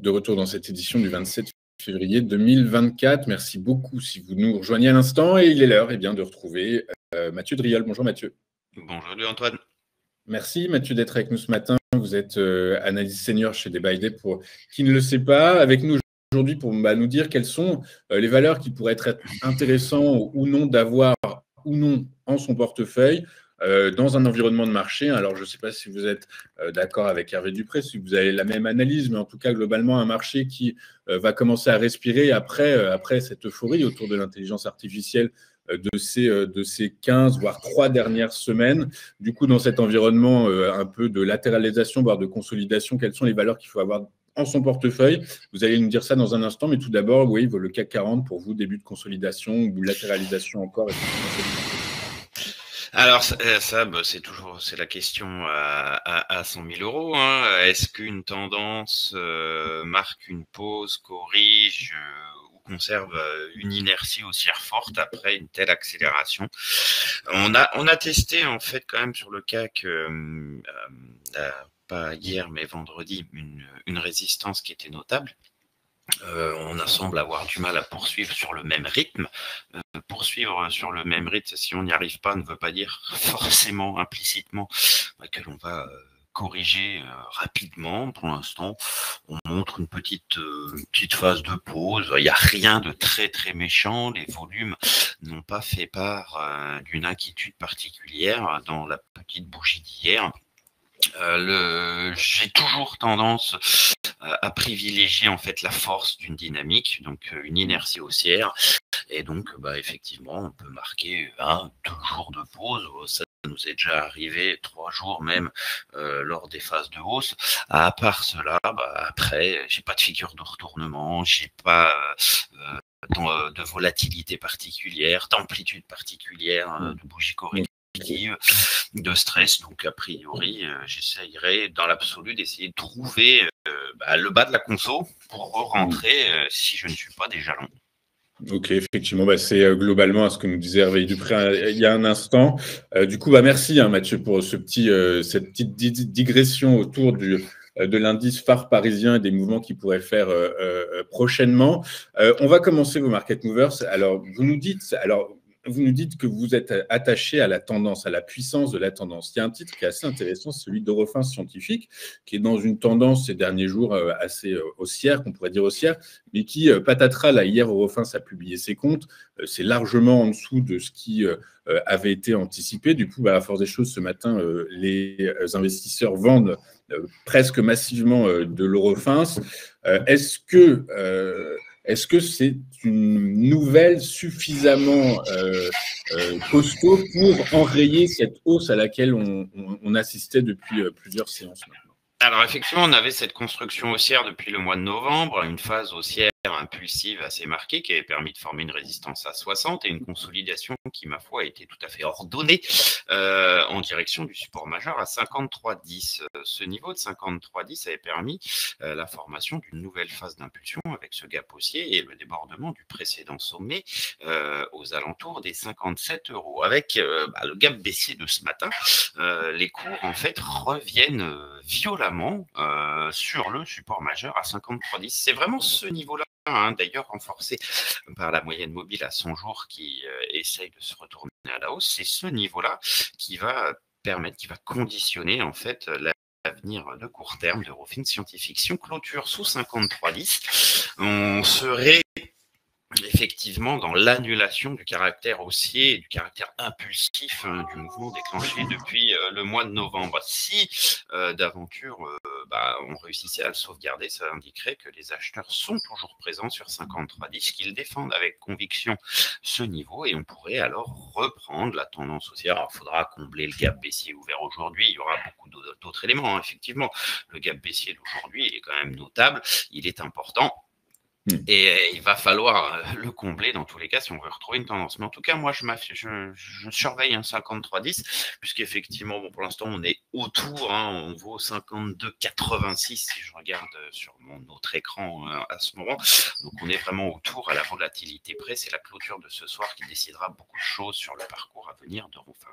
de retour dans cette édition du 27 février 2024. Merci beaucoup si vous nous rejoignez à l'instant. Et il est l'heure de retrouver Mathieu Driol. Bonjour Mathieu. Bonjour Antoine. Merci Mathieu d'être avec nous ce matin. Vous êtes analyste senior chez Day by Day pour qui ne le sait pas. Avec nous aujourd'hui pour nous dire quelles sont les valeurs qui pourraient être intéressantes ou non d'avoir ou non en son portefeuille dans un environnement de marché. Alors, je ne sais pas si vous êtes d'accord avec Hervé Dupré, si vous avez la même analyse, mais en tout cas, globalement, un marché qui va commencer à respirer après cette euphorie autour de l'intelligence artificielle de ces 15, voire 3 dernières semaines. Du coup, dans cet environnement un peu de latéralisation, voire de consolidation, quelles sont les valeurs qu'il faut avoir en son portefeuille? Vous allez nous dire ça dans un instant, mais tout d'abord, oui, le CAC 40 pour vous, début de consolidation ou latéralisation encore? Alors ça, c'est la question à 100 000 euros. Hein. Est-ce qu'une tendance marque une pause, corrige ou conserve une inertie haussière forte après une telle accélération? On a testé en fait quand même sur le CAC, pas hier mais vendredi, une résistance qui était notable. On semble avoir du mal à poursuivre sur le même rythme. Poursuivre sur le même rythme, si on n'y arrive pas, ne veut pas dire forcément, implicitement, que l'on va corriger rapidement. Pour l'instant, on montre une petite phase de pause. Il n'y a rien de très très méchant. Les volumes n'ont pas fait part d'une inquiétude particulière dans la petite bougie d'hier. J'ai toujours tendance à privilégier en fait la force d'une dynamique, donc une inertie haussière, et donc effectivement on peut marquer 2 jours de pause. Ça nous est déjà arrivé 3 jours même lors des phases de hausse. À part cela, après j'ai pas de figure de retournement, j'ai pas de volatilité particulière, d'amplitude particulière, de bougie corrective, de stress. Donc a priori j'essayerai dans l'absolu d'essayer de trouver le bas de la conso pour rentrer si je ne suis pas déjà long. Ok, effectivement, c'est globalement à ce que nous disait Hervé Dupré il y a un instant. Du coup, merci Mathieu pour cette petite digression autour de l'indice phare parisien et des mouvements qu'il pourrait faire prochainement. On va commencer vos market movers. Alors, vous nous dites que vous êtes attaché à la tendance, à la puissance de la tendance. Il y a un titre qui est assez intéressant, celui d'Eurofins Scientifique, qui est dans une tendance ces derniers jours assez haussière, qu'on pourrait dire haussière, mais qui, patatras, là, hier, Eurofins a publié ses comptes. C'est largement en dessous de ce qui avait été anticipé. Du coup, à force des choses, ce matin, les investisseurs vendent presque massivement de l'Eurofins. Est-ce que c'est une nouvelle suffisamment costaud pour enrayer cette hausse à laquelle on assistait depuis plusieurs séances maintenant? Alors effectivement, on avait cette construction haussière depuis le mois de novembre, une phase haussière impulsive assez marquée qui avait permis de former une résistance à 60 et une consolidation qui, ma foi, a été tout à fait ordonnée en direction du support majeur à 53,10. Ce niveau de 53,10 avait permis la formation d'une nouvelle phase d'impulsion avec ce gap haussier et le débordement du précédent sommet aux alentours des 57 euros. Avec le gap baissier de ce matin, les cours en fait reviennent violemment sur le support majeur à 53,10. C'est vraiment ce niveau-là, d'ailleurs renforcé par la moyenne mobile à 100 jours qui essaye de se retourner à la hausse. C'est ce niveau-là qui va permettre, qui va conditionner en fait l'avenir de court terme d'Eurofins Scientifique. Si on clôture sous 53,10, on serait effectivement dans l'annulation du caractère haussier et du caractère impulsif du mouvement déclenché depuis le mois de novembre. Si d'aventure on réussissait à le sauvegarder, ça indiquerait que les acheteurs sont toujours présents sur 53,10, qu'ils défendent avec conviction ce niveau et on pourrait alors reprendre la tendance haussière. Alors il faudra combler le gap baissier ouvert aujourd'hui, il y aura beaucoup d'autres éléments, effectivement. Le gap baissier d'aujourd'hui, il est quand même notable, il est important. Et il va falloir le combler dans tous les cas si on veut retrouver une tendance. Mais en tout cas, moi, je surveille un 53,10 puisqu'effectivement, pour l'instant, on est autour, on vaut 52,86 si je regarde sur mon autre écran à ce moment. Donc, on est vraiment autour à la volatilité près. C'est la clôture de ce soir qui décidera beaucoup de choses sur le parcours à venir d'Eurofins.